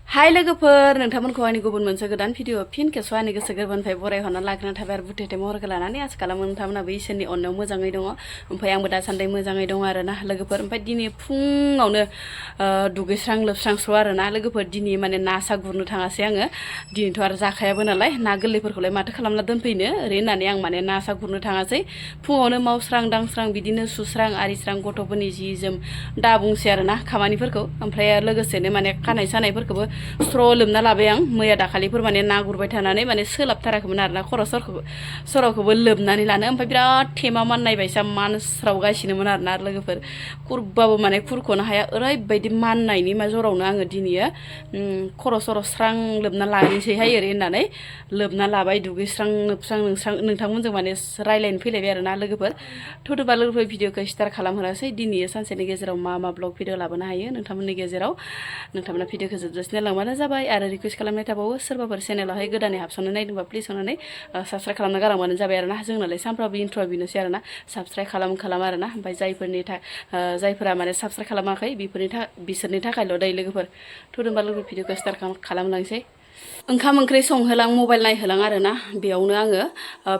हाय लोगोफोर नोंथांमोनखौ आंनि गुबुन मोनसे गोदान भिडिअ फिन खेबस' आंनि गोसो गोरबोनिफ्राय बरायहरना लाग्रोना थाबाय आरो बुथेथे महरखौ लानानै आसा खालामो नोंथांमोनाबो इसोरनि अननायाव मोजाङै दङ ओमफ्राय आंबो दासान्दि मोजाङै दङ आरोना लोगोफोर ओमफ्राय दिनै फुङावनो दुगैस्रां लोबस्रांसो आरोना लोगोफोर दिनै माने ना सा गुरनो थाङासै आङो दिनैथ' आरो जाखायाबो नालाय ना गोरलैफोरखौलाय माथो खालामना दोनफैनो ओरै होननानै आं माने ना सा गुरनो थाङासै फुङावनो मावस्रां दांस्रां बिदिनो सुस्रां आरिस्रां गथ'फोरनि जि जोम दा बुंसै आरोना खामानिफोरखौ ओमफ्राय लोगोसेनो माने खानाय सानायफोरखौबो स्र' लोबना लाबाय आं मैया दाखालिफोर माने ना गुरबाय थानानै माने सोलाबथाराखैमोन आरोना सर'खौबो लोबनानै लानो ओमफ्य बिराद थेमा माननाय बायसा मानस्रावगासिनोमोन आरोना लोगोफोर खुरबाबो माने खुरख'नो हाया ओरैबायदि माननायनि जरावनो आङो दिनैयो खर' सर' स्रां लोबना लानोसैहाय ओरै होननानै लोबना लाबाय दुगैस्रां लोबस्रां नोंथांमोनजों माने रायलायनो फैलायबाय आरोना लोगोफोर थुदुबा लोगोफोर भिडिअखौ स्टार्ट खालामहोनोसै दिनै सानसेनि गेजेराव मा ब्लग भिडिअ लाबोनो हायो नोंथांमोननि गेजेराव नोंथांमोना भिडिअखौ जोबजासिनो लांबानो जाबाय आरो रिकुवेस्ट खालामनाय थाबावो सोरबाफोर चेनेलावहाय गोदानै हाबसननो नायदोंबा प्लिज अननानै साबस्क्राइब खालामना गालांबानो जाबाय आरोना जोंनालाय सानफ्रामबो इन्ट्र' बेनोसै आरोना साबस्क्राइब खालाम आरोना ओमफ्राय जायफोरा माने साबस्क्राइब खालामाखै बिसोरनि थाखायल' दायो लोगोफोर थुदुंबा लोगोफोर भिडिअखौ स्टार्ट खालामलांसै ओंखाम ओंख्रि संहोलां मबाइल नायहोलां आरोना बेयावनो आङो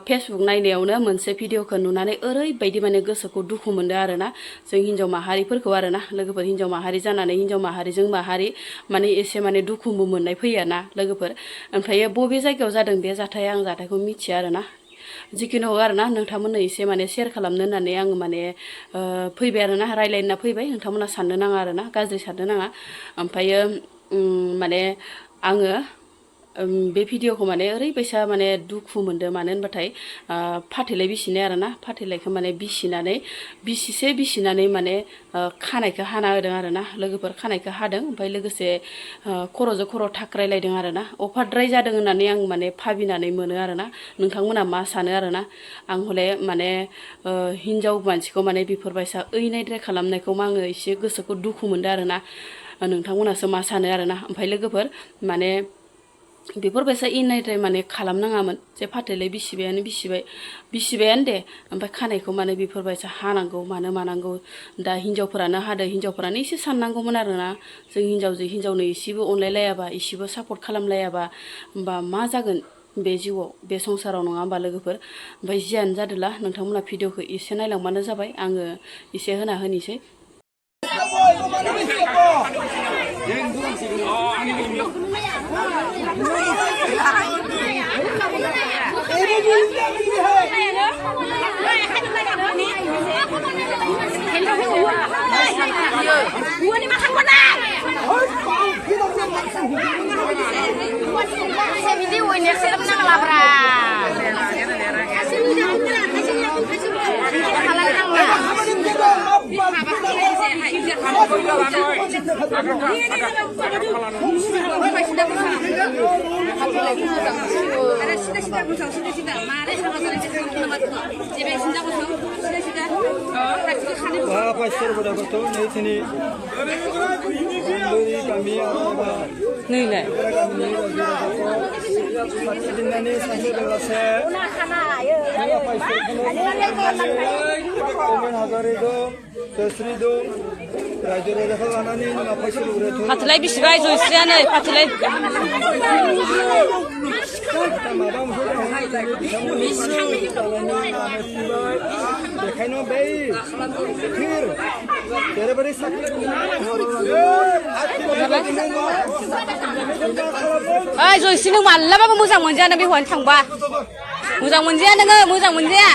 फेसबुक नायनायावनो मोनसे भिडिअखौ नुनानै ओरैबायदि माने गोसोखौ दुखु मोनदों आरोना जों हिन्जाव माहारिफोरखौ आरोना लोगोफोर हिन्जाव माहारि जानानै हिन्जाव माहारिजों माहारि माने एसे माने दुखुबो मोननाय फैयाना लोगोफोर ओमफ्राय बबे जायगायाव जादों बे जाथाया आं जाथायखौ मिथिया आरोना जिखुनु आरोना नोंथांमोननो एसे माने शेयार खालामनो होननानै आङो माने फैबाय आरोना रायलायना फैबाय नोंथांमोना साननो नाङा आरोना गाज्रि साननो नाङा ओमफ्रायो माने आङो बे भिडिअखौ माने ओरैबायसा माने दुखु मोनदों मानो होनबाथाय फाथैलाय बिसिनाय आरोना फाथैलायखौ माने बिसिनानै माने खानायखौ हाना होदों आरोना लोगोफोर खानायखौ हादों ओमफ्राय लोगोसे खर'जों खर' थाख्रायलायदों आरोना अफारद्राय जादों होननानै आं माने भाबिनानै मोनो आरोना नोंथांमोना मा सानो आरोना आं हले माने हिन्जाव मानसिखौ माने बेफोरबायसा ओइनायद्राय खालामनायखौ आङो एसे गोसोखौ दुखु मोनदों आरोना नोंथांमोनासो मा सानो आरोना ओमफ्राय लोगोफोर माने बेफोरबायसा इनायद्राय माने खालामनाङामोन जे फाथैलाय बिसिबायानो दे ओमफ्राय खानायखौ माने बेफोरबायसा हानांगौ मानांगौ दा हिन्जावफोरानो हिन्जावफोरानो एसे साननांगौमोन आरोना जों हिन्जावनो एसेबो अनलायलायाबा एसेबो सापर्ट खालामलायाबा होमबा मा जागोन बे जिउआव बे संसाराव नङा होमबा लोगोफोर ओमफ्राय जियानो जादोला नोंथांमोना भिडिअखौ एसे नायलांबानो जाबाय आङो एसे होना होनोसै फाथैलाय बिसिबाय जयस्रियानो फाथैलाय जयस्रि नों मालाबाबो मोजां मोनजाया नों बे हौवानि थांबा मोजां मोनजाया नोङो मोजां मोनजाया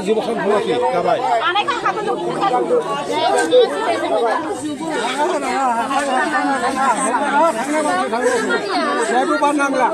जेबो खालामथ'वाखै जाबाय जेबो बानांला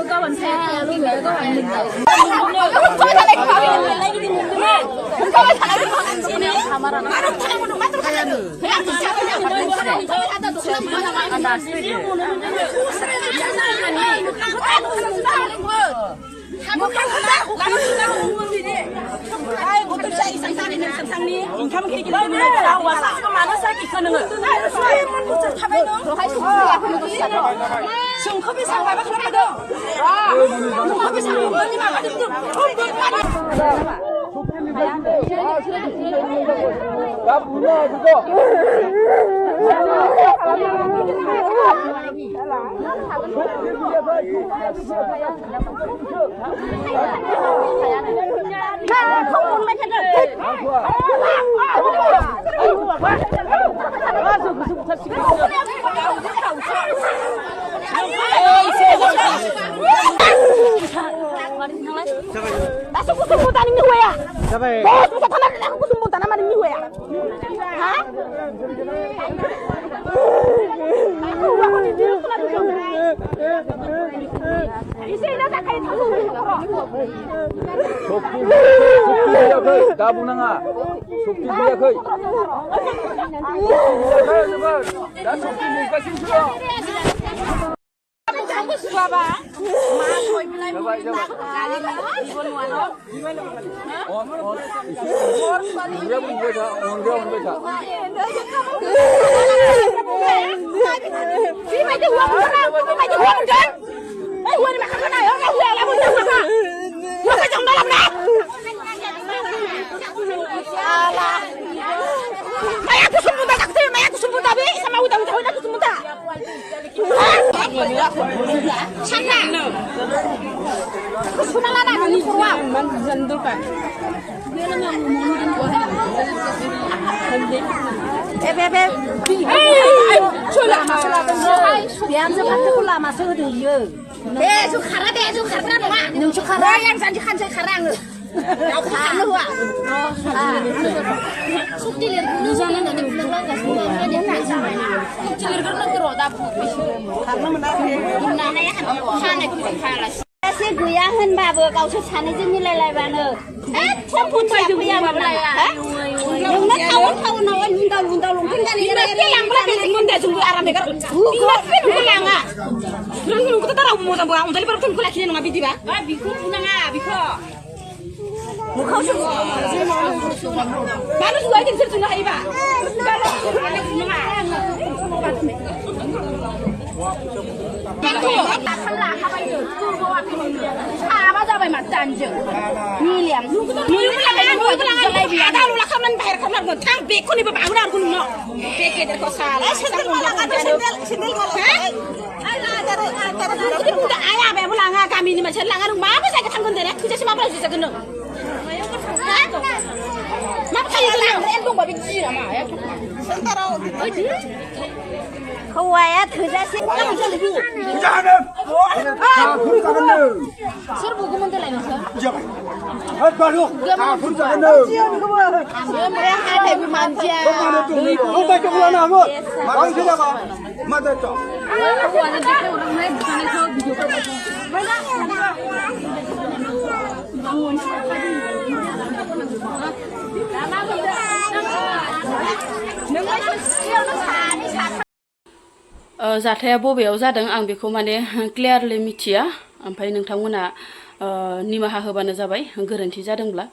गैया होनबाबो गावसोर सानैजों मिलायलायबानो एथ' फुनसाया फैया माब्लाया नोंनो टाउनाव लुन्दाव लुन्दाव लंपेन्ट गाननानै लांब्ला मोनदे जोंबो आराम हेगार लुगो लाङा रोंगौखौथ' रावबो मोजां बुङा अन्थाइफोर फुनखौ लाखिनाय नङा बिदिबा बिखौ बुनाङा बिखौ मोखावसो मानो जुगाय सोर जुनो हायोबा साबा जाबाय माथो दानिजों मिलियाम थां बेखौनिबो बांगोन आरो नोंनाव बे गेदेरखौ साला आइ आबायाबो लाङा गामिनि मानसिया लाङा नों माबा जायगा थांगोन दे थोजासे माब्ला जुजागोन नों मा खायो जों दंबा बिदि जिरा मा हौवाया थोजासे सोर बुगौमोन देलाय नोंसोर जाथाया बबेयाव जादों आं बेखौ माने क्लियारलि मिथिया ओमफ्राय नोंथांमोना निमाहा होबानो जाबाय गोरोन्थि जादोंब्ला